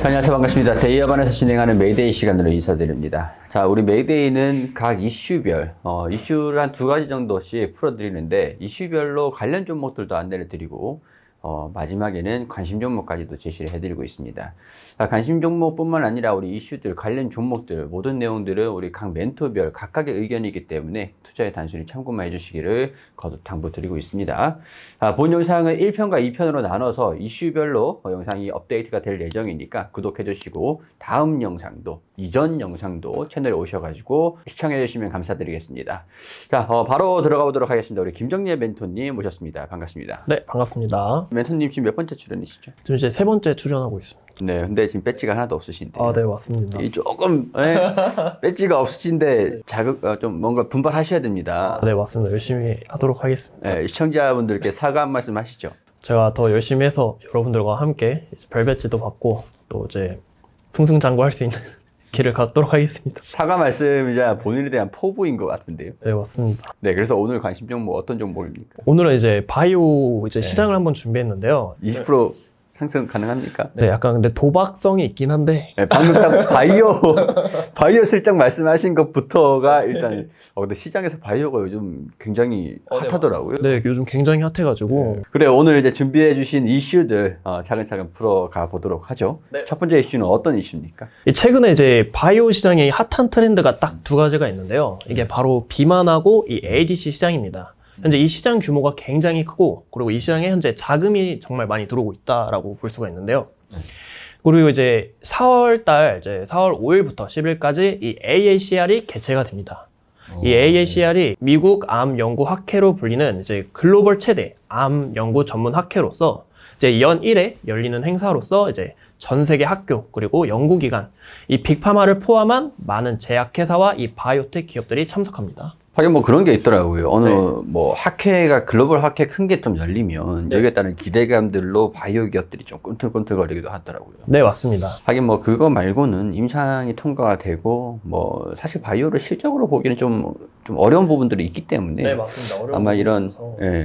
안녕하세요. 반갑습니다. 데이아반에서 진행하는 메이데이 시간으로 인사드립니다. 자, 우리 메이데이는 각 이슈별, 이슈를 한 2가지 정도씩 풀어드리는데, 이슈별로 관련 종목들도 안내를 드리고, 마지막에는 관심 종목까지도 제시를 해드리고 있습니다. 자, 관심 종목뿐만 아니라 우리 이슈들, 관련 종목들, 모든 내용들은 우리 각 멘토별 각각의 의견이기 때문에 투자에 단순히 참고만 해주시기를 거듭 당부드리고 있습니다. 자, 본 영상은 1편과 2편으로 나눠서 이슈별로 영상이 업데이트가 될 예정이니까 구독해주시고, 다음 영상도, 이전 영상도 채널에 오셔가지고 시청해주시면 감사드리겠습니다. 자, 바로 들어가 보도록 하겠습니다. 우리 김정예 멘토님 모셨습니다. 반갑습니다. 네, 반갑습니다. 멘토님 지금 몇 번째 출연이시죠? 지금 이제 3번째 출연하고 있습니다. 네, 근데 지금 배지가 하나도 없으신데. 아, 네, 맞습니다. 이 조금 배지가 없으신데 좀 뭔가 분발하셔야 됩니다. 네, 맞습니다. 열심히 하도록 하겠습니다. 네, 시청자분들께 사과 한 말씀 하시죠. 제가 더 열심히 해서 여러분들과 함께 이제 별 배지도 받고 또 이제 승승장구할 수 있는 길을 갖도록 하겠습니다. 사과 말씀이자 본인에 대한 포부인 것 같은데요. 네, 맞습니다. 네, 그래서 오늘 관심 종목 어떤 종목입니까? 오늘은 이제 바이오 이제 시장을 한번 준비했는데요. 20% 상승 가능합니까? 네, 약간 근데 도박성이 있긴 한데 네, 방금 딱 바이오 슬쩍 말씀하신 것부터가 일단 근데 시장에서 바이오가 요즘 굉장히 핫하더라고요. 네, 요즘 굉장히 핫해가지고 그래, 오늘 이제 준비해 주신 이슈들 차근차근 풀어가 보도록 하죠. 네. 첫 번째 이슈는 어떤 이슈입니까? 최근에 이제 바이오 시장에 핫한 트렌드가 딱 2가지가 있는데요. 이게 바로 비만하고 이 ADC 시장입니다. 현재 이 시장 규모가 굉장히 크고, 그리고 이 시장에 현재 자금이 정말 많이 들어오고 있다라고 볼 수가 있는데요. 그리고 이제 4월 5일부터 10일까지 이 AACR이 개최가 됩니다. 이 AACR이 미국 암 연구 학회로 불리는 이제 글로벌 최대 암 연구 전문 학회로서 이제 연 1회 열리는 행사로서 이제 전 세계 학교 그리고 연구기관, 이 빅파마를 포함한 많은 제약회사와 이 바이오텍 기업들이 참석합니다. 하긴 뭐 그런 게 있더라고요. 어느 네. 뭐 학회가 글로벌 학회 큰 게 좀 열리면 네. 여기에 따른 기대감들로 바이오 기업들이 좀 꿈틀꿈틀거리기도 하더라고요. 네, 맞습니다. 하긴 뭐 그거 말고는 임상이 통과가 되고 뭐 사실 바이오를 실적으로 보기는 좀 어려운 부분들이 있기 때문에 맞습니다. 아마 이런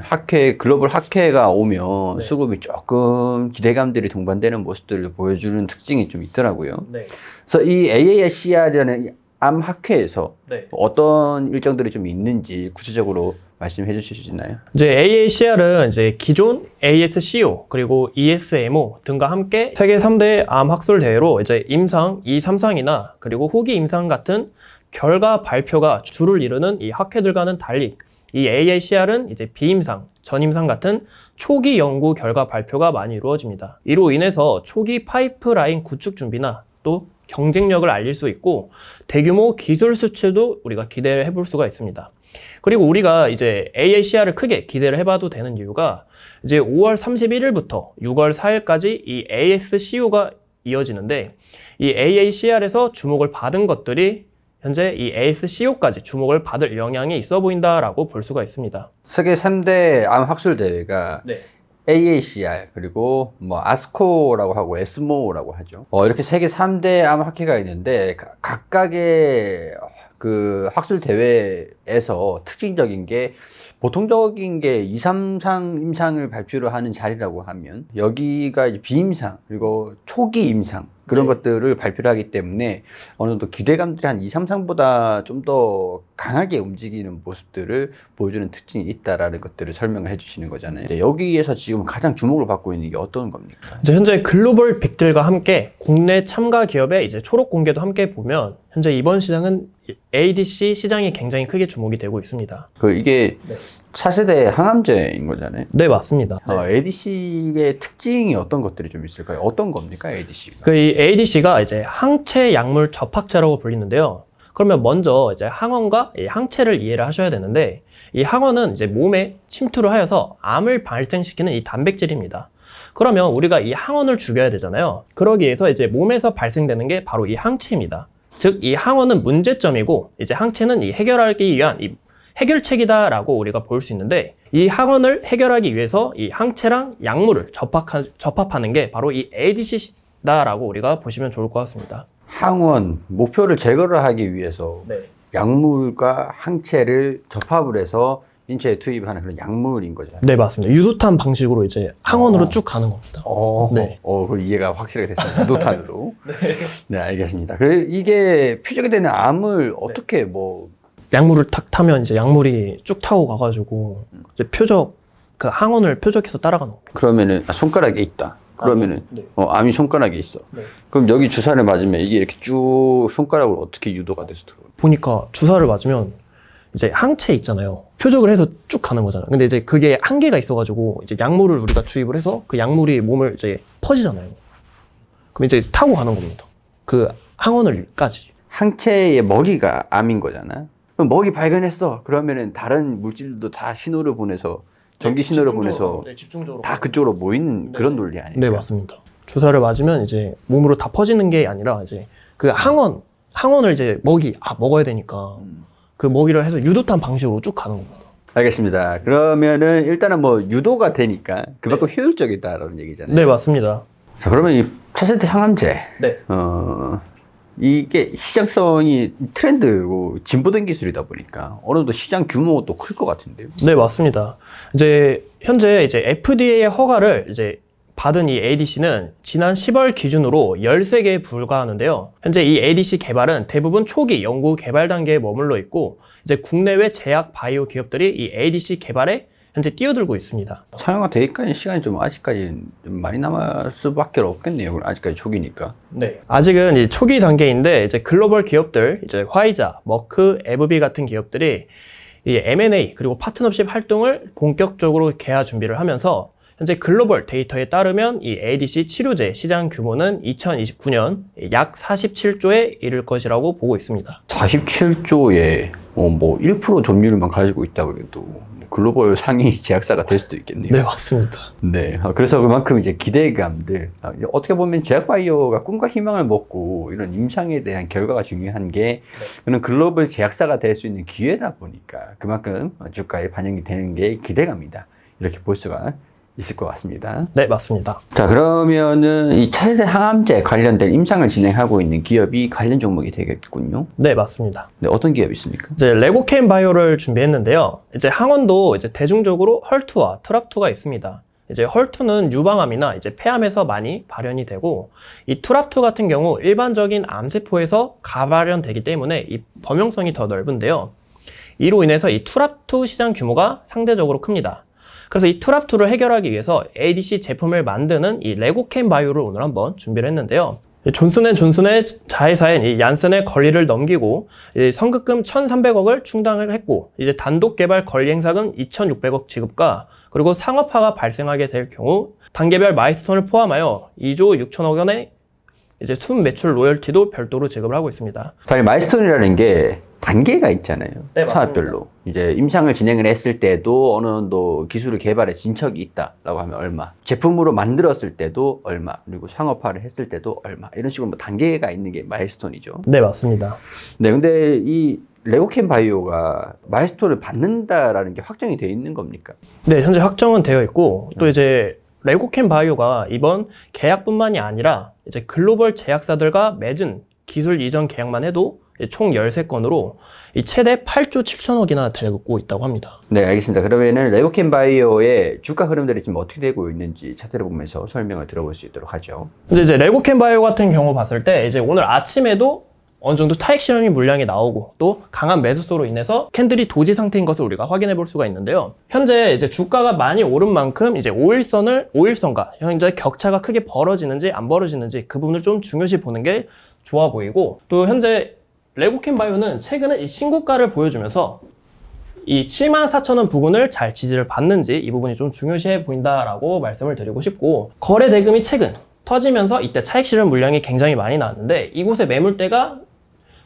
학회 글로벌 학회가 오면 네. 수급이 조금 기대감들이 동반되는 모습들을 보여주는 특징이 좀 있더라고요. 네. 그래서 이 AACR이라는 암 학회에서 네. 어떤 일정들이 좀 있는지 구체적으로 말씀해 주실 수 있나요? 이제 AACR은 이제 기존 ASCO 그리고 ESMO 등과 함께 세계 3대 암 학술 대회로 이제 임상, 2, 3상이나 그리고 후기 임상 같은 결과 발표가 주를 이루는 이 학회들과는 달리 이 AACR은 이제 비임상, 전임상 같은 초기 연구 결과 발표가 많이 이루어집니다. 이로 인해서 초기 파이프라인 구축 준비나 또 경쟁력을 알릴 수 있고 대규모 기술 수출도 우리가 기대를 해볼 수가 있습니다. 그리고 우리가 이제 AACR을 크게 기대를 해봐도 되는 이유가 이제 5월 31일부터 6월 4일까지 이 ASCO가 이어지는데 이 AACR에서 주목을 받은 것들이 현재 이 ASCO까지 주목을 받을 영향이 있어 보인다라고 볼 수가 있습니다. 세계 3대 암 학술 대회가 네. AACR 그리고 뭐 아스코라고 하고 에스모라고 하죠. 이렇게 세계 3대 암 학회가 있는데 각각의 그 학술 대회에서 특징적인 게 보통적인 게 2, 3상 임상을 발표를 하는 자리라고 하면 여기가 이제 비임상 그리고 초기 임상 그런 네. 것들을 발표를 하기 때문에 어느 정도 기대감들이 한 2, 3상보다 좀 더 강하게 움직이는 모습들을 보여주는 특징이 있다라는 것들을 설명을 해주시는 거잖아요. 여기에서 지금 가장 주목을 받고 있는 게 어떤 겁니까? 이제 현재 글로벌 빅들과 함께 국내 참가 기업의 이제 초록 공개도 함께 보면 현재 이번 시장은 ADC 시장이 굉장히 크게 주목이 되고 있습니다. 이게 네. 차세대 항암제인 거잖아요. 네, 맞습니다. ADC의 특징이 어떤 것들이 좀 있을까요? 어떤 겁니까, ADC가? 이 ADC가 이제 항체 약물 접합체라고 불리는데요. 그러면 먼저 이제 항원과 이 항체를 이해를 하셔야 되는데 이 항원은 이제 몸에 침투를 하여서 암을 발생시키는 이 단백질입니다. 그러면 우리가 이 항원을 죽여야 되잖아요. 그러기 위해서 이제 몸에서 발생되는 게 바로 이 항체입니다. 즉, 이 항원은 문제점이고 이제 항체는 이 해결하기 위한 이 해결책이다라고 우리가 볼 수 있는데 이 항원을 해결하기 위해서 이 항체랑 약물을 접합하는 게 바로 이 ADC다라고 우리가 보시면 좋을 것 같습니다. 항원, 목표를 제거를 하기 위해서 네. 약물과 항체를 접합을 해서 인체에 투입하는 그런 약물인 거죠. 네, 맞습니다. 유도탄 방식으로 이제 항원으로 쭉 가는 겁니다. 네. 그럼 이해가 확실하게 됐습니다. 유도탄으로. 네, 알겠습니다. 그래 이게 표적이 되는 암을 어떻게 뭐 약물을 탁 타면 이제 약물이 쭉 타고 가가지고 이제 표적 그 항원을 표적해서 따라가는 겁니다. 그러면은 손가락에 있다. 그러면은 네. 암이 손가락에 있어. 네. 그럼 여기 주사를 맞으면 이게 이렇게 쭉 손가락으로 어떻게 유도가 돼서 들어요? 보니까 주사를 맞으면 이제 항체 있잖아요. 표적을 해서 쭉 가는 거잖아요. 근데 이제 그게 한계가 있어가지고 이제 약물을 우리가 주입을 해서 그 약물이 몸을 이제 퍼지잖아요. 그럼 이제 타고 가는 겁니다. 그 항원을까지. 항체의 먹이가 암인 거잖아. 그럼 먹이 발견했어. 그러면은 다른 물질도 다 신호를 보내서 전기 신호를 보내서 집중적으로 다 그쪽으로 모이는 네. 그런 논리 아닐까? 네, 맞습니다. 주사를 맞으면 이제 몸으로 다 퍼지는 게 아니라 이제 그 항원을 이제 먹어야 되니까 그 먹이를 해서 유도탄 방식으로 쭉 가는 겁니다. 알겠습니다. 그러면은 일단은 뭐 유도가 되니까 그만큼 효율적이다라는 얘기잖아요. 네, 맞습니다. 자, 그러면 이 차세대 항암제, 네. 이게 시장성이 트렌드고 진보된 기술이다 보니까 어느 정도 시장 규모가 또 클 것 같은데요. 네, 맞습니다. 이제 현재 이제 FDA의 허가를 이제 받은 이 ADC는 지난 10월 기준으로 13개에 불과하는데요. 현재 이 ADC 개발은 대부분 초기 연구 개발 단계에 머물러 있고 이제 국내외 제약 바이오 기업들이 이 ADC 개발에 현재 뛰어들고 있습니다. 사용화 되기까지 시간이 좀 아직까지 좀 많이 남을 수밖에 없겠네요. 아직까지 초기니까. 네. 아직은 이 초기 단계인데 이제 글로벌 기업들, 이제 화이자, 머크, 에브비 같은 기업들이 이 M&A 그리고 파트너십 활동을 본격적으로 개화 준비를 하면서 현재 글로벌 데이터에 따르면 이 ADC 치료제 시장 규모는 2029년 약 47조에 이를 것이라고 보고 있습니다. 47조에 뭐 1% 점유율만 가지고 있다 그래도 글로벌 상위 제약사가 될 수도 있겠네요. 네, 맞습니다. 네. 그래서 그만큼 이제 기대감들. 어떻게 보면 제약바이오가 꿈과 희망을 먹고 이런 임상에 대한 결과가 중요한 게 그런 글로벌 제약사가 될 수 있는 기회다 보니까 그만큼 주가에 반영이 되는 게 기대감이다. 이렇게 볼 수가 있을 것 같습니다. 네, 맞습니다. 자, 그러면은 이 차세대 항암제 관련된 임상을 진행하고 있는 기업이 관련 종목이 되겠군요. 네, 맞습니다. 네, 어떤 기업이 있습니까? 이제 레고캠 바이오를 준비했는데요. 이제 항원도 이제 대중적으로 헐투와 트랍투가 있습니다. 이제 헐투는 유방암이나 이제 폐암에서 많이 발현이 되고 이 트랍투 같은 경우 일반적인 암세포에서 가발현되기 때문에 이 범용성이 더 넓은데요. 이로 인해서 이 트랍투 시장 규모가 상대적으로 큽니다. 그래서 이 트랍2를 해결하기 위해서 ADC 제품을 만드는 이 레고캠 바이오를 오늘 한번 준비를 했는데요. 존슨앤존슨의 자회사인 이 얀센의 권리를 넘기고 선급금 1,300억을 충당을 했고 이제 단독 개발 권리 행사금 2,600억 지급과 그리고 상업화가 발생하게 될 경우 단계별 마일스톤을 포함하여 2조 6천억 원의 이제 순 매출 로열티도 별도로 지급을 하고 있습니다. 사실 마일스톤이라는 게 단계가 있잖아요. 네, 사업별로. 이제 임상을 진행을 했을 때도 어느 정도 기술을 개발에 진척이 있다라고 하면 얼마, 제품으로 만들었을 때도 얼마, 그리고 상업화를 했을 때도 얼마, 이런 식으로 뭐 단계가 있는 게 마일스톤이죠. 네, 맞습니다. 네, 근데 이 레고캠 바이오가 마일스톤을 받는다라는 게 확정이 되어 있는 겁니까? 네, 현재 확정은 되어 있고 또 이제 레고캠 바이오가 이번 계약뿐만이 아니라 이제 글로벌 제약사들과 맺은 기술 이전 계약만 해도 총 13건으로 최대 8조 7천억이나 되고 있다고 합니다. 네, 알겠습니다. 그러면은 레고캠 바이오의 주가 흐름들이 지금 어떻게 되고 있는지 차트를 보면서 설명을 들어볼 수 있도록 하죠. 근데 이제 레고캠 바이오 같은 경우 봤을 때 이제 오늘 아침에도 어느 정도 타액 실험이 물량이 나오고 또 강한 매수소로 인해서 캔들이 도지 상태인 것을 우리가 확인해 볼 수가 있는데요. 현재 이제 주가가 많이 오른 만큼 이제 5일선과 현재 격차가 크게 벌어지는지 안 벌어지는지 그 부분을 좀 중요시 보는 게 좋아 보이고 또 현재 레고캠 바이오는 최근에 이 신고가를 보여주면서 이 74,000원 부근을 잘 지지를 받는지 이 부분이 좀 중요시해 보인다라고 말씀을 드리고 싶고 거래 대금이 최근 터지면서 이때 차익 실현 물량이 굉장히 많이 나왔는데 이곳에 매물대가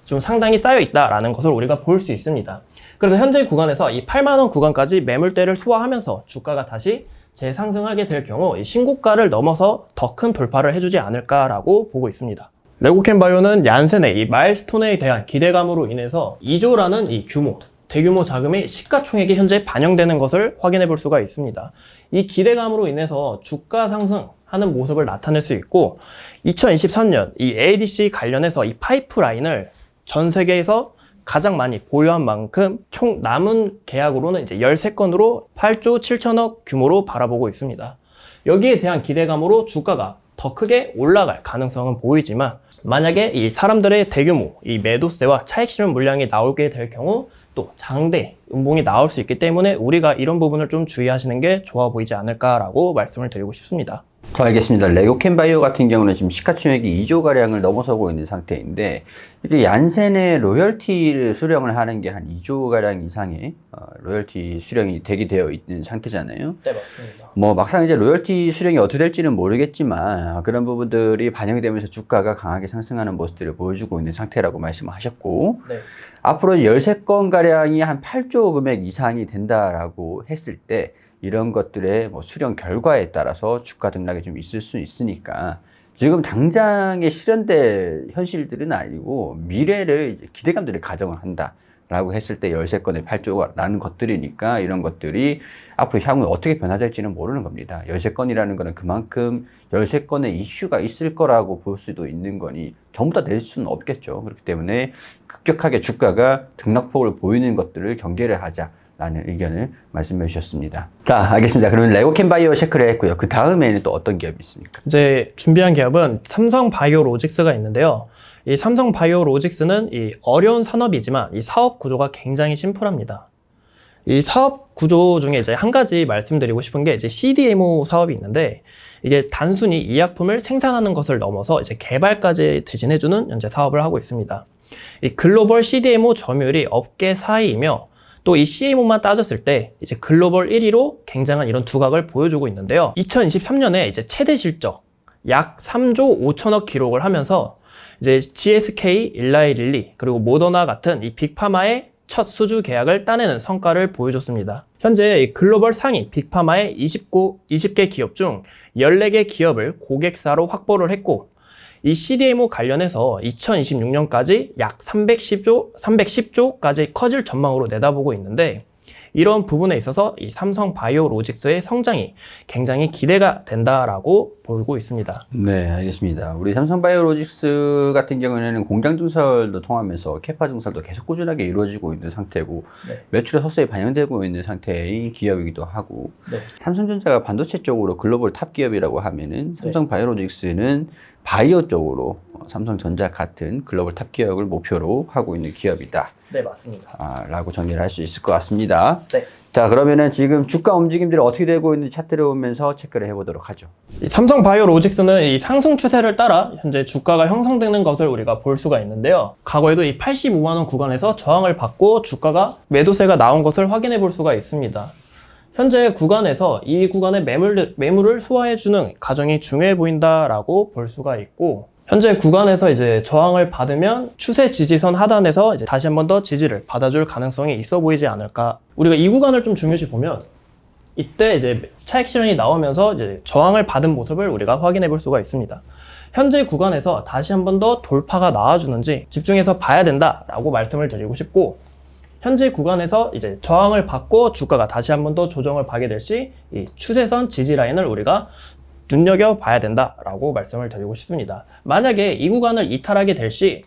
좀 상당히 쌓여 있다라는 것을 우리가 볼 수 있습니다. 그래서 현재 구간에서 이 8만원 구간까지 매물대를 소화하면서 주가가 다시 재상승하게 될 경우 이 신고가를 넘어서 더 큰 돌파를 해주지 않을까라고 보고 있습니다. 레고캠 바이오는 얀센의 이 마일스톤에 대한 기대감으로 인해서 2조라는 이 규모, 대규모 자금이 시가총액에 현재 반영되는 것을 확인해 볼 수가 있습니다. 이 기대감으로 인해서 주가 상승하는 모습을 나타낼 수 있고 2023년 이 ADC 관련해서 이 파이프라인을 전 세계에서 가장 많이 보유한 만큼 총 남은 계약으로는 이제 13건으로 8조 7천억 규모로 바라보고 있습니다. 여기에 대한 기대감으로 주가가 더 크게 올라갈 가능성은 보이지만 만약에 이 사람들의 대규모 이 매도세와 차익 실현 물량이 나오게 될 경우 또 장대 음봉이 나올 수 있기 때문에 우리가 이런 부분을 좀 주의하시는 게 좋아 보이지 않을까라고 말씀을 드리고 싶습니다. 자, 알겠습니다. 레고캔바이오 같은 경우는 지금 시가총액이 2조 가량을 넘어서고 있는 상태인데, 이게 얀센의 로열티를 수령을 하는 게 한 2조 가량 이상의 로열티 수령이 대기되어 있는 상태잖아요. 네, 맞습니다. 뭐 막상 이제 로열티 수령이 어떻게 될지는 모르겠지만 그런 부분들이 반영이 되면서 주가가 강하게 상승하는 모습들을 보여주고 있는 상태라고 말씀하셨고, 네. 앞으로 13건 가량이 한 8조 금액 이상이 된다라고 했을 때 이런 것들의 뭐 수령 결과에 따라서 주가 등락이 좀 있을 수 있으니까 지금 당장에 실현될 현실들은 아니고 미래를 이제 기대감들을 가정을 한다라고 했을 때 13건에 8조라는 것들이니까 이런 것들이 앞으로 향후 어떻게 변화될지는 모르는 겁니다. 13건이라는 거는 그만큼 13건의 이슈가 있을 거라고 볼 수도 있는 거니 전부 다 낼 수는 없겠죠. 그렇기 때문에 급격하게 주가가 등락폭을 보이는 것들을 경계를 하자 라는 의견을 말씀해 주셨습니다. 자, 알겠습니다. 그러면 레고캔바이오 체크를 했고요. 그 다음에는 또 어떤 기업이 있습니까? 이제 준비한 기업은 삼성바이오로직스가 있는데요. 이 삼성바이오로직스는 이 어려운 산업이지만 이 사업 구조가 굉장히 심플합니다. 이 사업 구조 중에 이제 한 가지 말씀드리고 싶은 게 이제 CDMO 사업이 있는데 이게 단순히 의약품을 생산하는 것을 넘어서 이제 개발까지 대신해주는 현재 사업을 하고 있습니다. 이 글로벌 CDMO 점유율이 업계 4위이며 또 이 CMO만 따졌을 때 이제 글로벌 1위로 굉장한 이런 두각을 보여주고 있는데요. 2023년에 이제 최대 실적 약 3조 5천억 기록을 하면서 이제 GSK, 일라이릴리 그리고 모더나 같은 이 빅파마의 첫 수주 계약을 따내는 성과를 보여줬습니다. 현재 이 글로벌 상위 빅파마의 20개 기업 중 14개 기업을 고객사로 확보를 했고 이 CDMO 관련해서 2026년까지 약 310조까지 커질 전망으로 내다보고 있는데 이런 부분에 있어서 이 삼성바이오로직스의 성장이 굉장히 기대가 된다라고 보고 있습니다. 네, 알겠습니다. 우리 삼성바이오로직스 같은 경우에는 공장 증설도 통하면서 캐파 증설도 계속 꾸준하게 이루어지고 있는 상태고 네. 매출의 헛수에 반영되고 있는 상태인 기업이기도 하고 네. 삼성전자가 반도체 쪽으로 글로벌 탑 기업이라고 하면은 삼성바이오로직스는 바이오 쪽으로 삼성전자 같은 글로벌 탑 기업을 목표로 하고 있는 기업이다. 네, 맞습니다. 라고 정리를 할 수 있을 것 같습니다. 네. 자, 그러면은 지금 주가 움직임들이 어떻게 되고 있는지 차트를 보면서 체크를 해보도록 하죠. 이 삼성바이오로직스는 이 상승 추세를 따라 현재 주가가 형성되는 것을 우리가 볼 수가 있는데요. 과거에도 이 85만 원 구간에서 저항을 받고 주가가 매도세가 나온 것을 확인해 볼 수가 있습니다. 현재 구간에서 이 구간의 매물을 소화해주는 과정이 중요해 보인다라고 볼 수가 있고 현재 구간에서 이제 저항을 받으면 추세 지지선 하단에서 이제 다시 한 번 더 지지를 받아줄 가능성이 있어 보이지 않을까. 우리가 이 구간을 좀 중요시 보면 이때 이제 차익 실현이 나오면서 이제 저항을 받은 모습을 우리가 확인해 볼 수가 있습니다. 현재 구간에서 다시 한 번 더 돌파가 나와주는지 집중해서 봐야 된다라고 말씀을 드리고 싶고 현재 구간에서 이제 저항을 받고 주가가 다시 한 번 더 조정을 받게 될 시 이 추세선 지지 라인을 우리가 눈여겨봐야 된다라고 말씀을 드리고 싶습니다. 만약에 이 구간을 이탈하게 될 시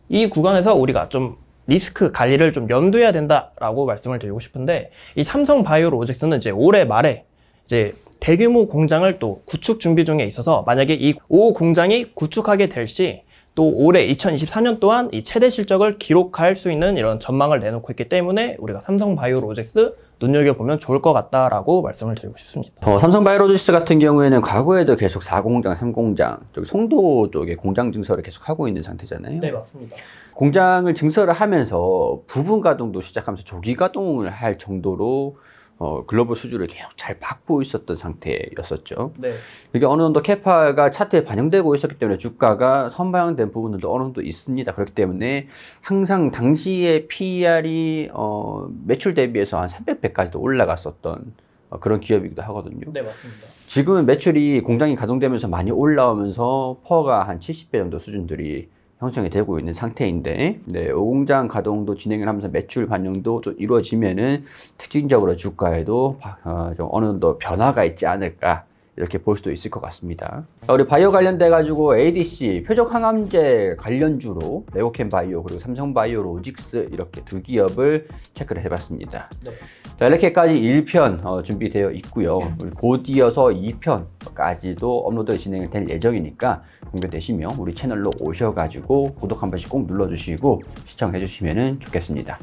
이 구간에서 우리가 좀 리스크 관리를 좀 염두해야 된다라고 말씀을 드리고 싶은데 이 삼성바이오로직스는 이제 올해 말에 이제 대규모 공장을 또 구축 준비 중에 있어서 만약에 이 공장이 구축하게 될 시 또 올해 2024년 또한 이 최대 실적을 기록할 수 있는 이런 전망을 내놓고 있기 때문에 우리가 삼성바이오로직스 눈여겨보면 좋을 것 같다라고 말씀을 드리고 싶습니다. 삼성바이오로직스 같은 경우에는 과거에도 계속 4공장, 3공장, 저기 송도 쪽에 공장 증설을 계속 하고 있는 상태잖아요. 네, 맞습니다. 공장을 증설을 하면서 부분 가동도 시작하면서 조기 가동을 할 정도로 글로벌 수주를 계속 잘 받고 있었던 상태였었죠. 네. 이게 어느 정도 캐파가 차트에 반영되고 있었기 때문에 주가가 선반영된 부분들도 어느 정도 있습니다. 그렇기 때문에 항상 당시에 PER이 매출 대비해서 한 300배까지도 올라갔었던 그런 기업이기도 하거든요. 네, 맞습니다. 지금은 매출이 공장이 가동되면서 많이 올라오면서 퍼가 한 70배 정도 수준들이 형성이 되고 있는 상태인데, 네, 5공장 가동도 진행을 하면서 매출 반영도 좀 이루어지면은 특징적으로 주가에도 좀 어느 정도 변화가 있지 않을까 이렇게 볼 수도 있을 것 같습니다. 우리 바이오 관련돼 가지고 ADC 표적 항암제 관련주로 레고캠 바이오 그리고 삼성 바이오 로직스 이렇게 두 기업을 체크를 해봤습니다. 네. 자, 이렇게까지 1편 준비되어 있고요. 우리 곧 이어서 2편까지도 업로드 진행이 될 예정이니까 공개되시면 우리 채널로 오셔가지고 구독 한 번씩 꼭 눌러주시고 시청해주시면 좋겠습니다.